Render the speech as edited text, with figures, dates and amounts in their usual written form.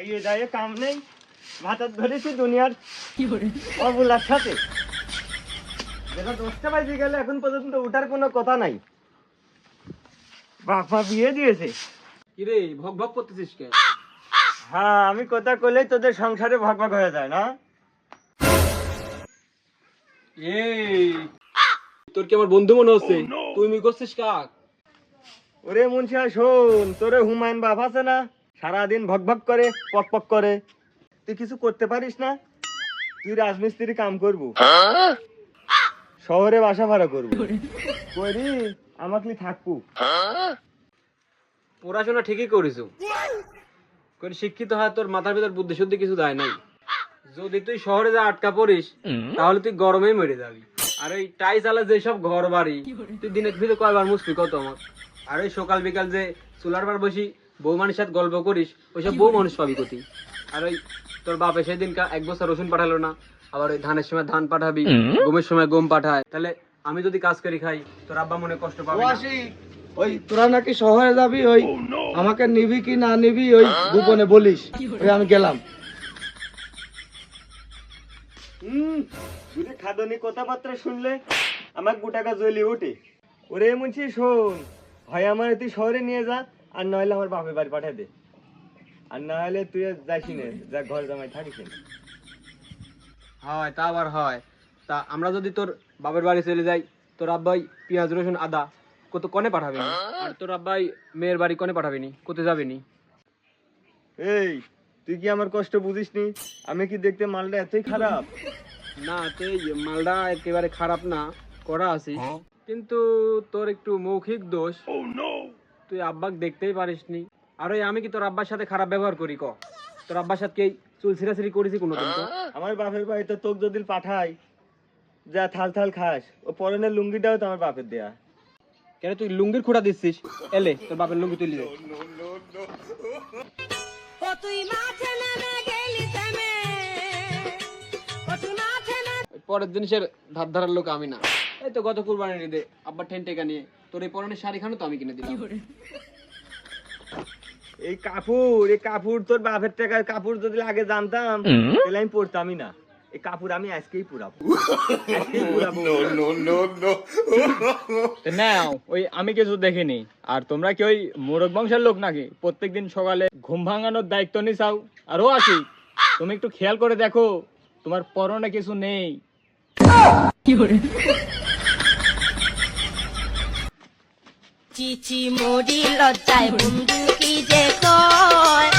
খাইয়ে যায় কাম নেই, ভাতার ধরেছি দুনিয়ার অবুলার সাথে। যেটা 10টা বাজে গেলে এখন পর্যন্ত ওঠার কোনো কথা নাই। বাপ মা বিয়ে দিয়েছে। কিরে ভক ভক করতেছিস কে? হ্যাঁ, আমি কথা কইলেই তোদের সংসারে ভাগ ভাগ হয়ে যায় না। এই তোর কি আমার বন্ধু মনে হচ্ছে? তুই মি করছিস কাক? ওরে মুন্সিয়া শোন, তোরে হুমায়ুন বাপ আছে না, সারাদিন ভক ভক করে, পক পক করে। তুই কিছু করতে পারিস না? তুই রাজমিস্ত্রি কাম করবো, শহরে বাসা ভাড়া করবো, করি আমাকে থাকবো। পড়াশোনা ঠিকই করিস, করে শিক্ষিত হয়, তোর মাথার ভিতর বুদ্ধি শুদ্ধি কিছু দেয় নাই। যদি তুই শহরে যা আটকা পড়িস তাহলে তুই গরমেই মরে যাবি। আর ওই টাইস আলা যেসব ঘর বাড়ি, তুই দিনের ভিতরে কয়বার মুসবি কত আমার। আর ওই সকাল বিকাল যে চুলার বার বসি বউ মানুষের সাথে গল্প করিস, ওইসব বউ মানুষ পাবি কোথি। আর ওই তোর বাপে সেদিন 1 বছর রসুন পাঠালো না, আবার ওই ধানের সময় ধান পাঠাবি, গমের সময় গম পাঠায়। তাহলে আমি যদি কাজ করি খাই, তোর আব্বা মনে কষ্ট পাবে না? ওই তোরা নাকি শহরে যাবি, ওই আমাকে নিবি কি না নিবি ওই গোপনে বলিস। ওই আমি গেলাম। তুই খাদনি কথাবার্তা শুনলে আমার গোটাকা জ্বলি ওঠে। ওরে মুন্সি শোন, হয় আমার তুই শহরে নিয়ে যা, আর নইলে আমার বাপের বাড়ি পাঠিয়ে দে। আর না হলে তুই যাইস না, যা ঘর জামাই থাকিস না। হয় তা আবার হয়। তা আমরা যদি তোর বাবার বাড়ি চলে যাই, তোর আব্বাই পেঁয়াজ রসুন আদা কত কনে পাঠাবেনি, আর তোর আব্বাই মেয়ের বাড়ি কনে পাঠাবেনি, কোথায় যাবেনি? এই, তুই কি আমার কষ্ট বুঝিস নি? আমি কি দেখতে মালটা এতই খারাপ? না, তুই মালটা একেবারে খারাপ না, করা আছিস, কিন্তু তোর একটু মৌখিক দোষ। তুই আব্বাক দেখতেই পারিসনি। আর ওই আমি কি তোর আব্বার সাথে খারাপ ব্যবহার করি? তোর আব্বার সাথে কি চুল ছিঁড়াছিড়ি করেছি কোনোদিন? আমার বাপের বাড়িতে তোকে যদি পাঠাই, যা থাল থাল খাস, ও পরনের লুঙ্গিটাও তো আমার বাপের দেয়া। কেন তুই লুঙ্গির খোঁড়া দিচ্ছিস? এলে তোর বাপের লুঙ্গি তুলি দে। পরের জিনিসের ধার ধারার লোক আমি না। এই তো গত কুরবানির ঈদে আব্বার ঠেন টেকা নিয়ে তোর এই পরনের শাড়ি খানো তো আমি কিনে দিলাম। এই কাপড় তোর বাপের টাকার কাপড় যদি আগে জানতাম তাহলে আমি পরতামই না। এই কাপড় আমি আজকেই পুরাবো, আজকেই পুরাবো। নাও ওই আমি কিছু দেখিনি। আর তোমরা কি ওই মোরগ বংশের লোক নাকি? প্রত্যেকদিন সকালে ঘুম ভাঙানোর দায়িত্ব নিছাও। আর ও আসি, তুমি একটু খেয়াল করে দেখো তোমার পরনে কিছু নেই। চিচি মরি লজ্জায় বন্ধু কি যে কয়